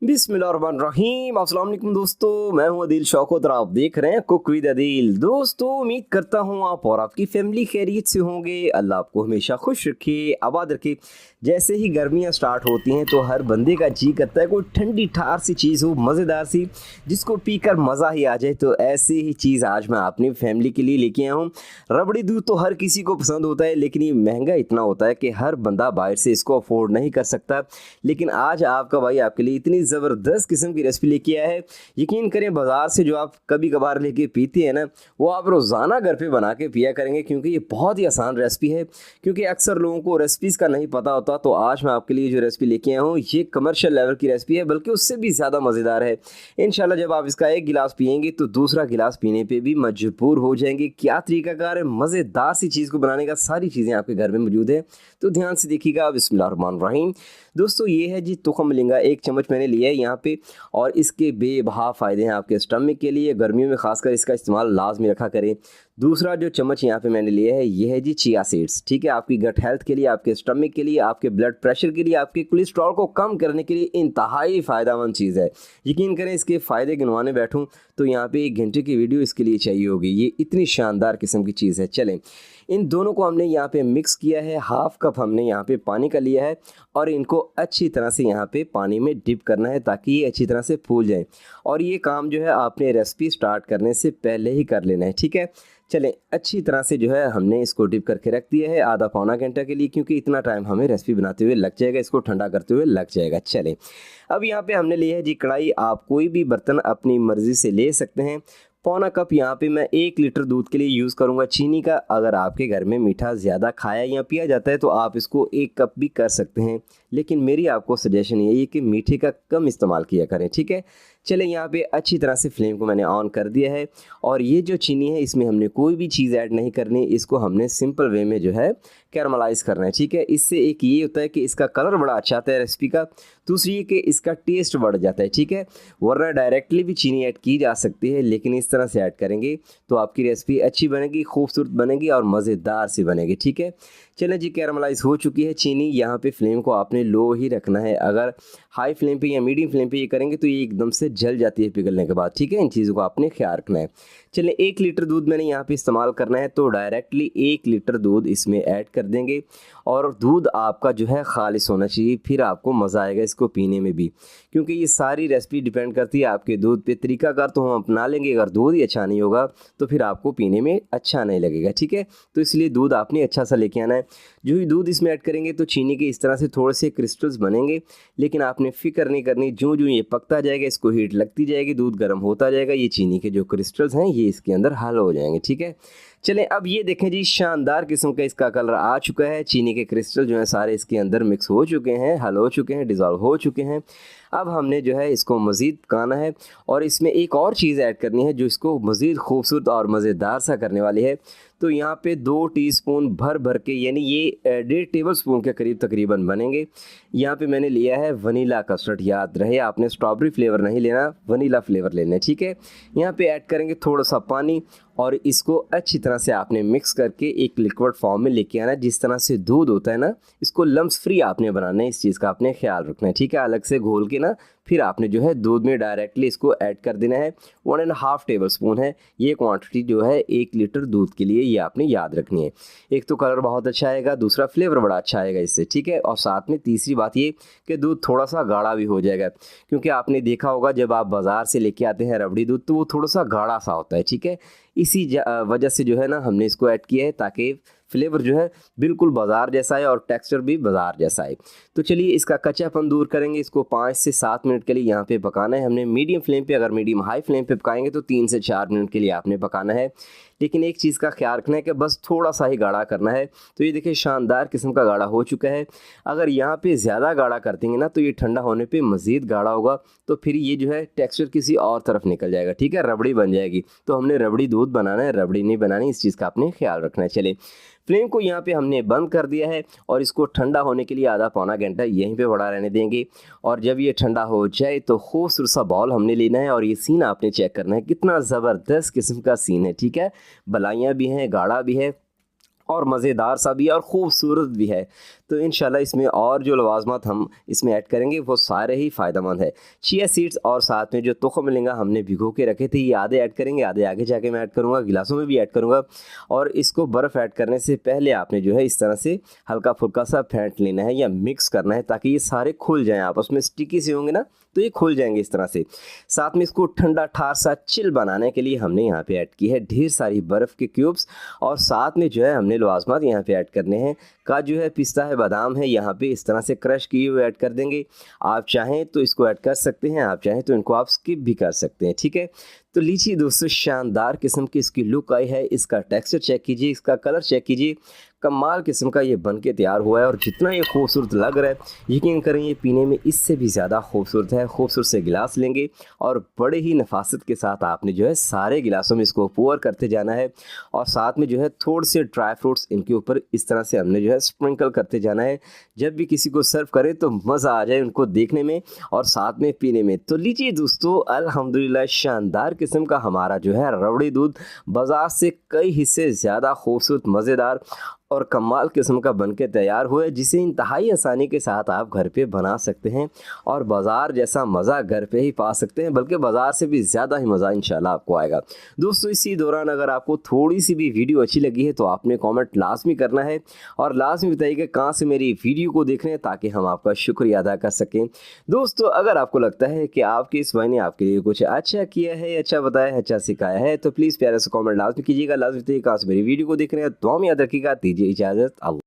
बिस्मिल्लाहिर्रहमानिर्रहीम। अस्सलाम वालेकुम दोस्तों, मैं हूं अदील शौकत और आप देख रहे हैं कुक विद अदील। दोस्तों, उम्मीद करता हूं आप और आपकी फैमिली खैरियत से होंगे। अल्लाह आपको हमेशा खुश रखे, आबाद रखे। जैसे ही गर्मियां स्टार्ट होती हैं तो हर बंदे का जी करता है कोई ठंडी ठार सी चीज़ हो, मज़ेदार सी, जिसको पीकर मज़ा ही आ जाए। तो ऐसी ही चीज़ आज मैं अपनी फैमिली के लिए लेके आया हूँ। रबड़ी दूध तो हर किसी को पसंद होता है, लेकिन ये महंगा इतना होता है कि हर बंदा बाहर से इसको अफोर्ड नहीं कर सकता। लेकिन आज आपका भाई आपके लिए इतनी ज़बरदस्त किस्म की रेसिपी लेके आया है। यकीन करें, बाज़ार से जो आप कभी कभार लेके पीते हैं ना, वो आप रोज़ाना घर पे बना के पिया करेंगे, क्योंकि ये बहुत ही आसान रेसिपी है। क्योंकि अक्सर लोगों को रेसिपीज़ का नहीं पता होता। तो आज मैं आपके लिए जो रेसिपी लेके आया हूँ, ये कमर्शियल लेवल की रेसिपी है, बल्कि उससे भी ज़्यादा मज़ेदार है। इंशाल्लाह जब आप इसका एक गिलास पियेंगे तो दूसरा गिलास पीने पे भी मजबूर हो जाएंगे। क्या तरीकाकार है मज़ेदार सी चीज़ को बनाने का, सारी चीज़ें आपके घर में मौजूद है। तो ध्यान से देखिएगा। बिस्मिल्लाहिर्रहमानिर्रहीम। दोस्तों, ये है जी तुखम लिंगा, 1 चम्मच मैंने लिया है यहाँ पे। और इसके बेबहा फ़ायदे हैं आपके स्टमक के लिए। गर्मियों में खासकर इसका इस्तेमाल लाजमी रखा करें। दूसरा जो चम्मच यहाँ पे मैंने लिया है, ये है जी चिया सीड्स। ठीक है, आपकी गट हेल्थ के लिए, आपके स्टमक के लिए, आपके ब्लड प्रेशर के लिए, आपके कोलेस्ट्रॉल को कम करने के लिए इंतहाई फ़ायदेमंद चीज़ है। यकीन करें, इसके फ़ायदे गिनवाने बैठूँ तो यहाँ पे 1 घंटे की वीडियो इसके लिए चाहिए होगी। ये इतनी शानदार किस्म की चीज़ है। चलें, इन दोनों को हमने यहाँ पे मिक्स किया है। हाफ कप हमने यहाँ पे पानी का लिया है और इनको अच्छी तरह से यहाँ पे पानी में डिप करना है, ताकि ये अच्छी तरह से फूल जाए। और ये काम जो है आपने रेसिपी स्टार्ट करने से पहले ही कर लेना है। ठीक है, चलें, अच्छी तरह से जो है हमने इसको डिप करके रख दिया है आधा पौना घंटा के लिए, क्योंकि इतना टाइम हमें रेसिपी बनाते हुए लग जाएगा, इसको ठंडा करते हुए लग जाएगा। चलें, अब यहाँ पे हमने लिया है जी कढ़ाई। आप कोई भी बर्तन अपनी मर्ज़ी से ले सकते हैं। पौना कप यहाँ पे मैं 1 लीटर दूध के लिए यूज़ करूँगा चीनी का। अगर आपके घर में मीठा ज़्यादा खाया या पिया जाता है तो आप इसको 1 कप भी कर सकते हैं, लेकिन मेरी आपको सजेशन यही है कि मीठे का कम इस्तेमाल किया करें। ठीक है, चलें, यहाँ पे अच्छी तरह से फ्लेम को मैंने ऑन कर दिया है। और ये जो चीनी है, इसमें हमने कोई भी चीज़ ऐड नहीं करनी, इसको हमने सिंपल वे में जो है कैरमलाइज़ करना है। ठीक है, इससे एक ये होता है कि इसका कलर बड़ा अच्छा आता है रेसिपी का। दूसरी ये कि इसका टेस्ट बढ़ जाता है। ठीक है, वरना डायरेक्टली भी चीनी ऐड की जा सकती है, लेकिन इस तरह से ऐड करेंगे तो आपकी रेसिपी अच्छी बनेगी, खूबसूरत बनेगी और मज़ेदार सी बनेगी। ठीक है, चलें जी, कैरमलाइज़ हो चुकी है चीनी। यहाँ पे फ्लेम को आपने लो ही रखना है। अगर हाई फ्लेम पे या मीडियम फ्लेम पे ये करेंगे तो ये एकदम से जल जाती है पिघलने के बाद। ठीक है, इन चीज़ों को आपने ख्याल रखना है। चलें, 1 लीटर दूध मैंने यहाँ पे इस्तेमाल करना है, तो डायरेक्टली 1 लीटर दूध इसमें ऐड कर देंगे। और दूध आपका जो है खालिस होना चाहिए, फिर आपको मज़ा आएगा इसको पीने में भी। क्योंकि ये सारी रेसिपी डिपेंड करती है आपके दूध पे। तरीकाकार तो हम अपना लेंगे, अगर दूध ही अच्छा नहीं होगा तो फिर आपको पीने में अच्छा नहीं लगेगा। ठीक है, तो इसलिए दूध आपने अच्छा सा लेके आना है। जो ही दूध इसमें ऐड करेंगे तो चीनी के इस तरह से थोड़े से क्रिस्टल्स बनेंगे, लेकिन आपने फिक्र नहीं करनी। जो जो ये पकता जाएगा, इसको हीट लगती जाएगी, दूध गर्म होता जाएगा, ये चीनी के जो क्रिस्टल्स हैं ये इसके अंदर हल हो जाएंगे। ठीक है, चलें, अब ये देखें जी, शानदार किस्म का इसका कलर आ चुका है। चीनी के क्रिस्टल जो हैं सारे इसके अंदर मिक्स हो चुके हैं, हल हो चुके हैं, डिज़ोल्व हो चुके हैं। अब हमने जो है इसको मज़ीद पकाना है और इसमें एक और चीज़ ऐड करनी है जो इसको मज़ीद खूबसूरत और मज़ेदार सा करने वाली है। तो यहाँ पे 2 टीस्पून भर भर के, यानी ये 1.5 टेबल स्पून के करीब तकरीबन बनेंगे। यहाँ पे मैंने लिया है वनीला कस्टर्ड। याद रहे, आपने स्ट्रॉबेरी फ्लेवर नहीं लेना, वनीला फ्लेवर लेना है। ठीक है, यहाँ पे ऐड करेंगे थोड़ा सा पानी और इसको अच्छी तरह से आपने मिक्स करके एक लिक्विड फॉर्म में लेके आना है। जिस तरह से दूध होता है ना, इसको लम्स फ्री आपने बनाना है, इस चीज़ का आपने ख्याल रखना है। ठीक है, अलग से घोल के ना फिर आपने जो है दूध में डायरेक्टली इसको ऐड कर देना है। 1.5 टेबल स्पून है ये क्वांटिटी जो है 1 लीटर दूध के लिए, ये आपने याद रखनी है। एक तो कलर बहुत अच्छा आएगा, दूसरा फ्लेवर बड़ा अच्छा आएगा इससे। ठीक है, और साथ में तीसरी बात ये कि दूध थोड़ा सा गाढ़ा भी हो जाएगा, क्योंकि आपने देखा होगा जब आप बाज़ार से लेके आते हैं रबड़ी दूध तो वो थोड़ा सा गाढ़ा सा होता है। ठीक है, इसी वजह से जो है ना हमने इसको ऐड किया है, ताकि फ्लेवर जो है बिल्कुल बाज़ार जैसा है और टेक्सचर भी बाज़ार जैसा है। तो चलिए, इसका कच्चापन दूर करेंगे। इसको 5 से 7 मिनट के लिए यहाँ पे पकाना है हमने मीडियम फ्लेम पे। अगर मीडियम हाई फ्लेम पे पकाएंगे तो 3 से 4 मिनट के लिए आपने पकाना है। लेकिन एक चीज़ का ख्याल रखना है कि बस थोड़ा सा ही गाढ़ा करना है। तो ये देखिए, शानदार किस्म का गाढ़ा हो चुका है। अगर यहाँ पे ज़्यादा गाढ़ा कर देंगे ना तो ये ठंडा होने पे मज़ीद गाढ़ा होगा, तो फिर ये जो है टेक्सचर किसी और तरफ निकल जाएगा। ठीक है, रबड़ी बन जाएगी। तो हमने रबड़ी दूध बनाना है, रबड़ी नहीं बनानी, इस चीज़ का आपने ख्याल रखना है। चले, फ्लेम को यहाँ पे हमने बंद कर दिया है और इसको ठंडा होने के लिए आधा पौना घंटा यहीं पे पड़ा रहने देंगे। और जब ये ठंडा हो जाए तो खूबसूरत सा बॉल हमने लेना है और ये सीन आपने चेक करना है, कितना ज़बरदस्त किस्म का सीन है। ठीक है, बलाइयाँ भी हैं, गाढ़ा भी है और मज़ेदार सा भी है और ख़ूबसूरत भी है। तो इंशाल्लाह इसमें और जो लवाजमात हम इसमें ऐड करेंगे वो सारे ही फ़ायदेमंद है। चिया सीड्स और साथ में जो तुख़्म मिलेंगा हमने भिगो के रखे थे, ये आधे ऐड करेंगे, आधे आगे जाके मैं ऐड करूँगा, गिलासों में भी ऐड करूँगा। और इसको बर्फ़ ऐड करने से पहले आपने जो है इस तरह से हल्का फुल्का सा फेंट लेना है या मिक्स करना है ताकि ये सारे खुल जाएँ। आपस में स्टिकी से होंगे ना तो ये खुल जाएंगे इस तरह से। साथ में इसको ठंडा ठार सा चिल बनाने के लिए हमने यहाँ पे ऐड की है ढेर सारी बर्फ़ के क्यूब्स, और साथ में जो है हमने लवाजमात यहाँ पे ऐड करने हैं। काजू है, पिस्ता है, बादाम है, यहाँ पे इस तरह से क्रश किए हुए ऐड कर देंगे। आप चाहें तो इसको ऐड कर सकते हैं, आप चाहें तो इनको आप स्किप भी कर सकते हैं, ठीक है। तो लीजिए दोस्तों, शानदार किस्म की इसकी लुक आई है। इसका टेक्सचर चेक कीजिए, इसका कलर चेक कीजिए, कमाल किस्म का ये बन के तैयार हुआ है। और जितना ये खूबसूरत लग रहा है, यकीन करें ये पीने में इससे भी ज़्यादा खूबसूरत है। खूबसूरत से गिलास लेंगे और बड़े ही नफासत के साथ आपने जो है सारे गिलासों में इसको पोर करते जाना है। और साथ में जो है थोड़े से ड्राई फ्रूट्स इनके ऊपर इस तरह से हमने जो है स्प्रिंकल करते जाना है। जब भी किसी को सर्व करें तो मज़ा आ जाए उनको देखने में और साथ में पीने में। तो लीजिए दोस्तों, अल्हम्दुलिल्लाह शानदार किस्म का हमारा जो है रबड़ी दूध बाज़ार से कई हिस्से ज़्यादा खूबसूरत, मज़ेदार और कमाल किस्म का बनके तैयार हुआ है, जिसे इंतहाई आसानी के साथ आप घर पे बना सकते हैं और बाज़ार जैसा मज़ा घर पे ही पा सकते हैं, बल्कि बाज़ार से भी ज़्यादा ही मज़ा इंशाल्लाह आपको आएगा। दोस्तों, इसी दौरान अगर आपको थोड़ी सी भी वीडियो अच्छी लगी है तो आपने कमेंट लाजमी करना है और लाजमी बताइएगा कहाँ से मेरी वीडियो को देख रहे हैं ताकि हम आपका शुक्रिया अदा कर सकें। दोस्तों, अगर आपको लगता है कि आपके इस भाई ने आपके लिए कुछ अच्छा किया है, अच्छा बताया है, अच्छा सिखाया है, तो प्लीज़ प्यारे से कॉमेंट लाजमी कीजिएगा। लाजमी बताइए कहाँ से मेरी वीडियो को देख रहे हैं। दुआ में याद रखिएगा। दीजिए इजाज़त। अल्लाह।